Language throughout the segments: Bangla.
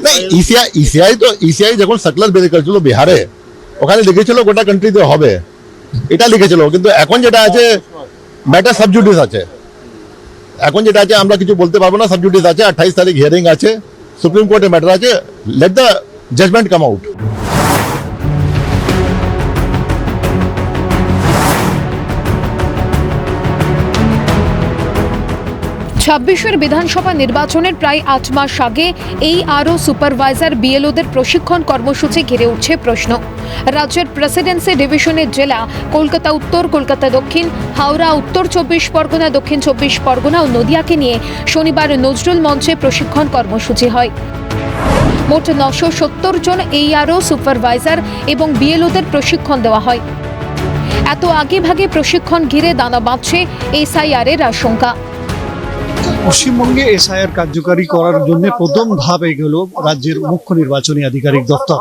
नहीं ইসিআই যখন সার্কুলার বের করেছিল বিহারে, ওখানে লিখেছিল গোটা কান্ট্রিতে হবে, এটা লিখেছিল। কিন্তু এখন যেটা আছে ম্যাটার সাবজুডিস আছে, এখন যেটা আছে আমরা কিছু বলতে পারবো না, সাবজুডিস আছে। 28 তারিখ হিয়ারিং আছে, সুপ্রিম কোর্টে ম্যাটার আছে, let the judgement come out. ছাব্বিশের বিধানসভা নির্বাচনের প্রায় 8 মাস আগে এই আরও সুপারভাইজার বিএলওদের প্রশিক্ষণ কর্মসূচি ঘিরে উঠছে প্রশ্ন। রাজ্যের প্রেসিডেন্সি ডিভিশনের জেলা কলকাতা উত্তর, কলকাতা দক্ষিণ, হাওড়া, উত্তর 24 পরগনা, দক্ষিণ 24 পরগনা ও নদিয়াকে নিয়ে শনিবার নজরুল মঞ্চে প্রশিক্ষণ কর্মসূচি হয়। মোট 970 জন এই আরও সুপারভাইজার এবং বিএলওদের প্রশিক্ষণ দেওয়া হয়। এত আগে ভাগে প্রশিক্ষণ ঘিরে দানা বাঁধছে এসআইআর এর আশঙ্কা। পশ্চিমবঙ্গে এসআইআর কার্যকারী করার জন্য প্রথম ধাপ এগোলো রাজ্যের মুখ্য নির্বাচনী আধিকারিক দপ্তর।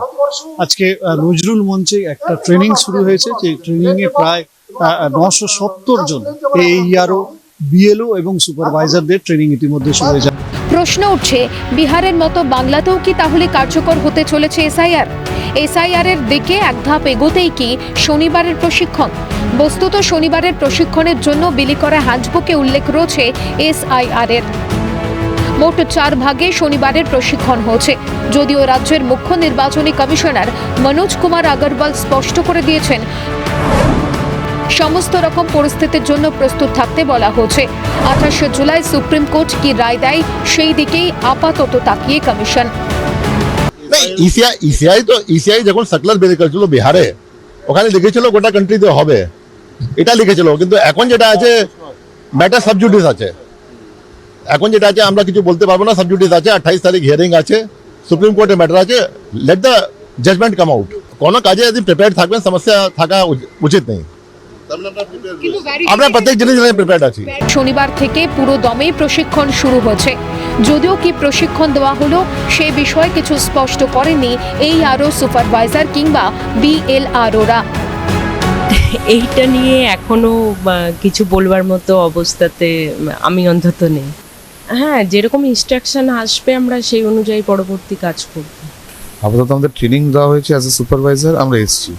আজকে নজরুল মঞ্চে একটা ট্রেনিং শুরু হয়েছে, যে ট্রেনিংয়ে প্রায় 970 জন এইআরও, বিএলও এবং সুপারভাইজারদের ট্রেনিং ইতিমধ্যে শুরু হয়ে যায়। প্রশ্ন উঠছে, বিহারের মতো বাংলাতেও কি তাহলে কার্যকর হতে চলেছে এসআইআর? এসআইআর এর দিকে এক ধাপ এগোতেই কি শনিবারের প্রশিক্ষণ? বস্তুত শনিবারের প্রশিক্ষণের জন্য বিলি করা হ্যান্ডবুকে উল্লেখ রয়েছে এসআইআর এর। মোট 4 ভাগে শনিবারের প্রশিক্ষণ হয়েছে, যদিও রাজ্যের মুখ্য নির্বাচনী কমিশনার মনোজ কুমার আগরওয়াল স্পষ্ট করে দিয়েছেন সমস্ত রকম পরিস্থিতির জন্য প্রস্তুত থাকতে বলা হয়েছে। 28 জুলাই সুপ্রিম কোর্ট কি রায় দেয় সেই দিকেই আপাতত তাকিয়ে কমিশন। ইসিআই যখন সার্কুলার বের করেছিল বিহারে, ওখানে লিখেছিল গোটা কান্ট্রিতে হবে, এটা লিখেছিল। কিন্তু এখন যেটা আছে ম্যাটার সাবজুডিস আছে, এখন যেটা আছে আমরা কিছু বলতে পারবো না, সাবজুডিস আছে। 28 তারিখ হিয়ারিং আছে, সুপ্রিম কোর্টে ম্যাটার আছে, let the judgement come out. কোনো কাজে যদি প্রিপেয়ার থাকবেন, সমস্যা থাকা উচিত নেই। আমরা প্রত্যেক জিনিস প্রিপেয়ার্ড আছি। শনিবার থেকে পুরো দমে প্রশিক্ষণ শুরু হয়েছে, যদিও কি প্রশিক্ষণ দেওয়া হলো সে বিষয়ে কিছু স্পষ্ট করেনি এই আরও সুপারভাইজার কিংবা বিএলআরওরা। এইটা নিয়ে এখনো কিছু বলবার মতো অবস্থাতে আমি অন্তত নেই। হ্যাঁ, যেরকম ইনস্ট্রাকশন আসবে আমরা সেই অনুযায়ী পরবর্তী কাজ করব। আপাতত আমাদের ট্রেনিং দেওয়া হয়েছে অ্যাজ এ সুপারভাইজার, আমরা এসেছি।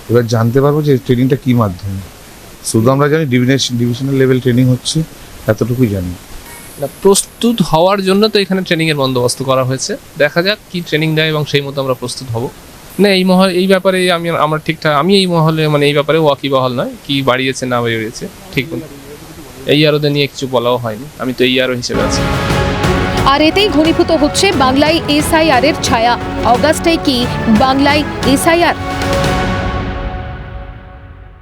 এবার জানতে পারবো যে ট্রেনিংটা কী মাধ্যমে। শুধু আমরা জানি ডিভিশনাল লেভেল ট্রেনিং হচ্ছে, এতটুকুই জানি। প্রস্তুত হওয়ার জন্য তো এখানে ট্রেনিংয়ের বন্দোবস্ত করা হয়েছে। দেখা যাক কি ট্রেনিং দেয় এবং সেই মতো আমরা প্রস্তুত হব। না, এই ব্যাপারে আমরা ঠিকঠাক, আমি এই মহলে এই ব্যাপারে ওয়াকিবহাল নয়, কি বাড়িয়েছে না বাড়িয়েছে ঠিক এই আরোদের নিয়ে কিছু বলাও হয়নি, আমি তো এই আরো হিসেবে আছি। আর এতেই ঘনীভূত হচ্ছে বাংলায় এসআইআর এর ছায়া। অগাস্টে কি বাংলায় এসআইআর?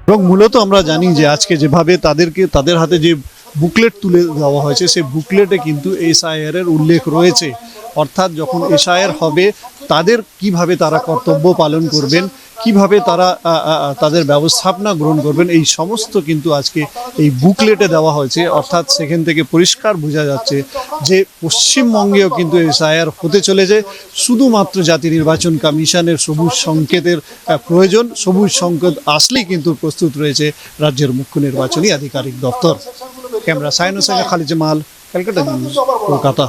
এবং মূলত আমরা জানি যে আজকে যেভাবে তাদের হাতে যে বুকলেট তুলে দেওয়া হয়েছে, সেই বুকলেটে কিন্তু এসআইআর এর উল্লেখ রয়েছে। অর্থাৎ যখন এসআইআর হবে তাদের কিভাবে তারা কর্তব্য পালন করবেন, কিভাবে তারা তাদের ব্যবস্থাপনা গ্রহণ করবেন, এই সমস্ত কিন্তু আজকে এই বুকলেটে দেওয়া হয়েছে। অর্থাৎ সেখান থেকে পরিষ্কার বোঝা যাচ্ছে যে পশ্চিমবঙ্গেও কিন্তু এসআইআর হতে চলেছে। শুধুমাত্র জাতীয় নির্বাচন কমিশনের সবুজ সংকেতের প্রয়োজন। সবুজ সংকেত আসলেই কিন্তু প্রস্তুত রয়েছে রাজ্যের মুখ্য নির্বাচনী আধিকারিক দপ্তর। ক্যামেরা সাইনের সঙ্গে খালিদ জামাল, ক্যালকাটা নিউজ, কলকাতা।